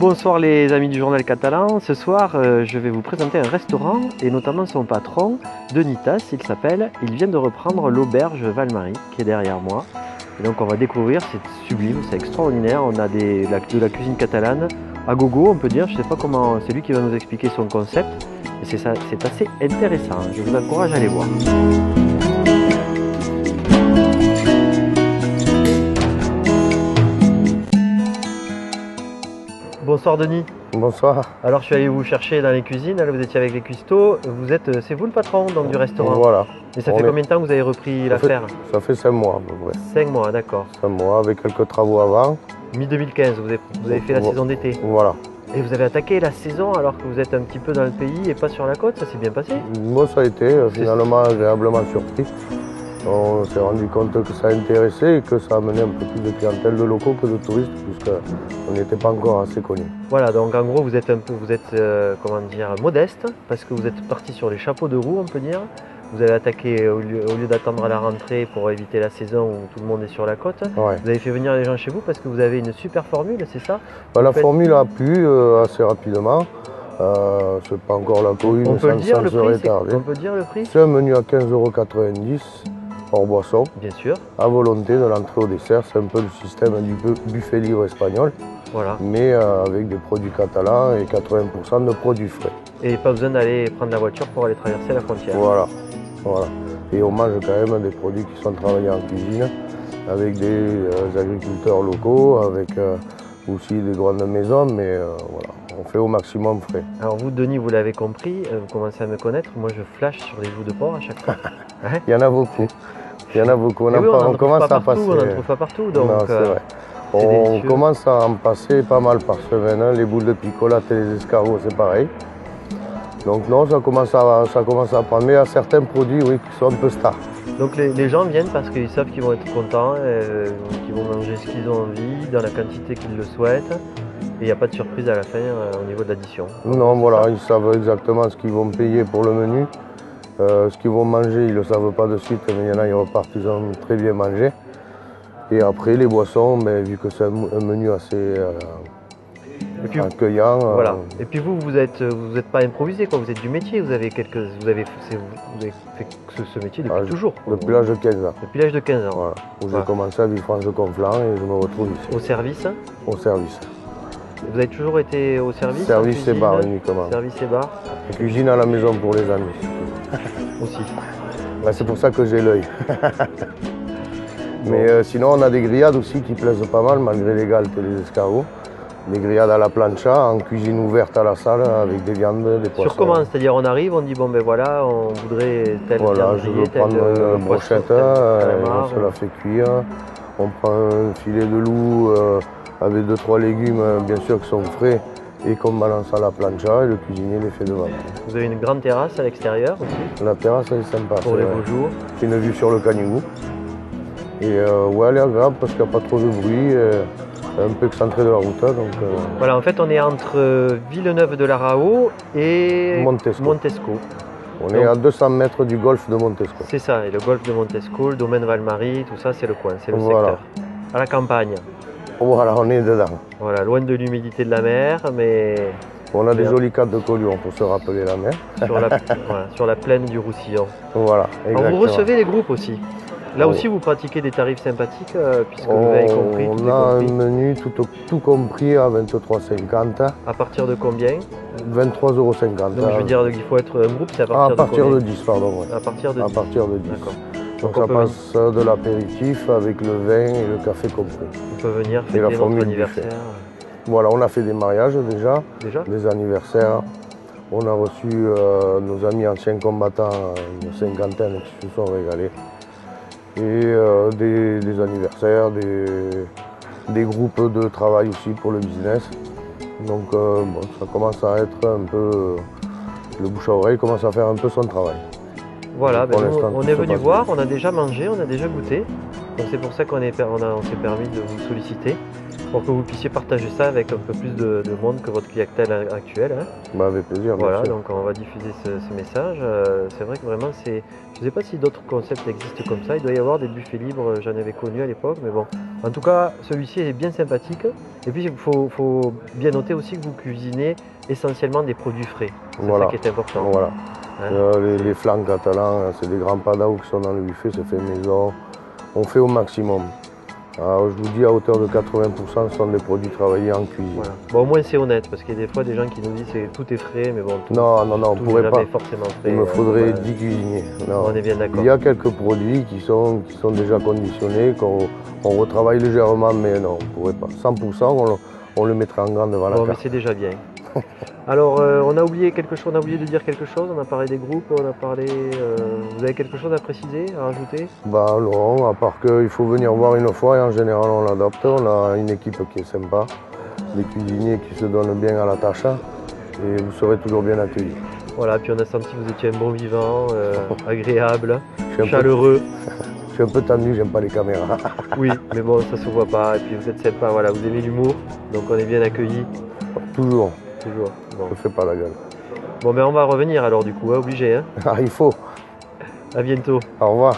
Bonsoir les amis du Journal Catalan. Ce soir, je vais vous présenter un restaurant et notamment son patron, Denis Tass, il s'appelle. Il vient de reprendre l'auberge Val-Marie qui est derrière moi. Et donc on va découvrir, c'est sublime, c'est extraordinaire. On a de la cuisine catalane à gogo, on peut dire. Je ne sais pas comment, c'est lui qui va nous expliquer son concept. Et c'est assez intéressant. Je vous encourage à aller voir. Bonsoir Denis. Bonsoir. Alors je suis allé vous chercher dans les cuisines, là vous étiez avec les cuistots, c'est vous le patron donc, du restaurant? Voilà. Et ça fait combien de temps que vous avez repris l'affaire? Ça fait 5 mois à peu près. 5 mois, d'accord. 5 mois avec quelques travaux avant. Mi-2015, vous avez fait la saison d'été. Voilà. Et vous avez attaqué la saison alors que vous êtes un petit peu dans le pays et pas sur la côte, ça s'est bien passé? Moi ça a été finalement agréablement surpris. On s'est rendu compte que ça intéressait et que ça amenait un peu plus de clientèle de locaux que de touristes puisqu'on n'était pas encore assez connus. Voilà, donc en gros vous êtes comment dire, modeste parce que vous êtes parti sur les chapeaux de roue on peut dire. Vous avez attaqué au lieu d'attendre à la rentrée pour éviter la saison où tout le monde est sur la côte. Ouais. Vous avez fait venir les gens chez vous parce que vous avez une super formule, c'est ça? La formule a plu assez rapidement. C'est pas encore la cohue, on mais peut le dire, le prix, tardé. On peut dire le prix? C'est un menu à 15,90 € hors boisson. Bien sûr. À volonté de l'entrée au dessert. C'est un peu le système du buffet libre espagnol. Voilà. Mais avec des produits catalans et 80% de produits frais. Et pas besoin d'aller prendre la voiture pour aller traverser la frontière. Voilà. Et on mange quand même des produits qui sont travaillés en cuisine avec des agriculteurs locaux, avec aussi des grandes maisons, mais voilà, on fait au maximum frais. Alors vous, Denis, vous l'avez compris, vous commencez à me connaître, moi je flash sur les joues de porc à chaque fois. Hein? Il y en a beaucoup. On commence à passer. On n'en trouve pas partout, donc non, c'est vrai. On commence à en passer pas mal par semaine. Hein. Les boules de picolate et les escargots, c'est pareil. Donc non, ça commence à prendre. Mais il y a certains produits, oui, qui sont un peu stars. Donc les gens viennent parce qu'ils savent qu'ils vont être contents, qu'ils vont manger ce qu'ils ont envie, dans la quantité qu'ils le souhaitent. Et il n'y a pas de surprise à la fin au niveau de l'addition. Non, voilà, ils savent exactement ce qu'ils vont payer pour le menu. Ce qu'ils vont manger, ils ne le savent pas de suite, mais il y en a, ils repartent, ils ont très bien mangé. Et après, les boissons, mais vu que c'est un menu assez accueillant. Voilà. Et puis vous êtes pas improvisé, quoi. Vous êtes du métier, vous avez fait ce métier depuis toujours. Depuis l'âge de 15 ans. Depuis l'âge de 15 ans. Voilà. Où j'ai commencé à Villefranche-de-Conflans et je me retrouve ici. Au service? Au service. Vous avez toujours été au service? Service et bar uniquement. Service et bar. Et cuisine à la maison pour les amis. Aussi. Ben, c'est pour ça que j'ai l'œil. Mais sinon, on a des grillades aussi qui plaisent pas mal, malgré les galtes et les escargots. Des grillades à la plancha, en cuisine ouverte à la salle, avec des viandes, des poissons. Sur comment? C'est-à-dire on arrive, on dit bon ben voilà, on voudrait telle viande grillée, je veux prendre une brochette, on se la fait cuire. On prend un filet de loup avec 2-3 légumes, bien sûr, qui sont frais, et qu'on balance à la plancha, et le cuisinier les fait devant. Vous avez une grande terrasse à l'extérieur aussi? La terrasse, elle est sympa. Pour les beaux jours. C'est une vue sur le Canigou. Et ouais, elle est agréable parce qu'il n'y a pas trop de bruit, un peu excentré de la route. Donc, voilà, en fait, on est entre Villeneuve de la Rao et Montesco. On est à 200 mètres du golfe de Montesco. C'est ça, et le golfe de Montesco, le domaine Val-Marie, tout ça, c'est le coin, c'est le secteur. À la campagne. Voilà, on est dedans. Voilà, loin de l'humidité de la mer, mais... On a des jolis cadres de Collioure pour se rappeler la mer. Sur la plaine du Roussillon. Voilà, exactement. Alors vous recevez les groupes aussi. Là aussi, vous pratiquez des tarifs sympathiques, puisque vous avez compris. On a un menu tout compris à 23,50 €. À partir de combien? 23,50 €. Donc je veux dire qu'il faut être un groupe, c'est à partir de 10, pardon. Ouais. À partir de 10. À partir de 10. D'accord. Donc ça passe de l'apéritif avec le vin et le café compris. On peut venir fêter notre anniversaire. Voilà, on a fait des mariages déjà, des anniversaires. On a reçu nos amis anciens combattants, une cinquantaine qui se sont régalés. Et des anniversaires, des groupes de travail aussi pour le business. Donc bon, ça commence à être un peu, le bouche à oreille commence à faire un peu son travail. Voilà, ben nous, on est venu voir, on a déjà mangé, on a déjà goûté. Donc c'est pour ça qu'on s'est permis de vous solliciter, pour que vous puissiez partager ça avec un peu plus de monde que votre clientèle actuelle. Hein. Bah avec plaisir. Voilà, donc on va diffuser ce message. C'est vrai que vraiment, je ne sais pas si d'autres concepts existent comme ça. Il doit y avoir des buffets libres, j'en avais connu à l'époque, mais bon, En tout cas, celui-ci est bien sympathique. Et puis, il faut bien noter aussi que vous cuisinez essentiellement des produits frais. C'est voilà. ça qui est important. Voilà. Hein, les flancs catalans, c'est des grands padaos qui sont dans le buffet, c'est fait maison. On fait au maximum. Alors, je vous dis, à hauteur de 80%, ce sont des produits travaillés en cuisine. voilà. Bon, au moins, c'est honnête, parce qu'il y a des fois des gens qui nous disent que tout est frais, mais bon, non, on tout pourrait n'est pas. jamais forcément frais. Il me faudrait 10 cuisiniers. Non. On est bien d'accord. Il y a quelques produits qui sont déjà conditionnés, qu'on retravaille légèrement, mais non, on ne pourrait pas. 100%, on le mettrait en grande devant la Bon, mais carte. c'est déjà bien. Alors, on a oublié quelque chose, on a oublié de dire quelque chose, on a parlé des groupes, on a parlé... vous avez quelque chose à préciser, à rajouter? Bah non, à part qu'il faut venir voir une fois et en général on l'adapte. On a une équipe qui est sympa, des cuisiniers qui se donnent bien à la tâche et vous serez toujours bien accueillis. Voilà, puis on a senti que vous étiez un bon vivant, agréable, chaleureux. Je suis un peu tendu, j'aime pas les caméras. Oui, mais bon, ça se voit pas, et puis vous êtes sympa, voilà, vous aimez l'humour, donc on est bien accueillis. Toujours. Toujours. Bon. Je fais pas la gueule. Bon, ben on va revenir alors du coup, hein, obligé. Hein. Ah, il faut. À bientôt. Au revoir.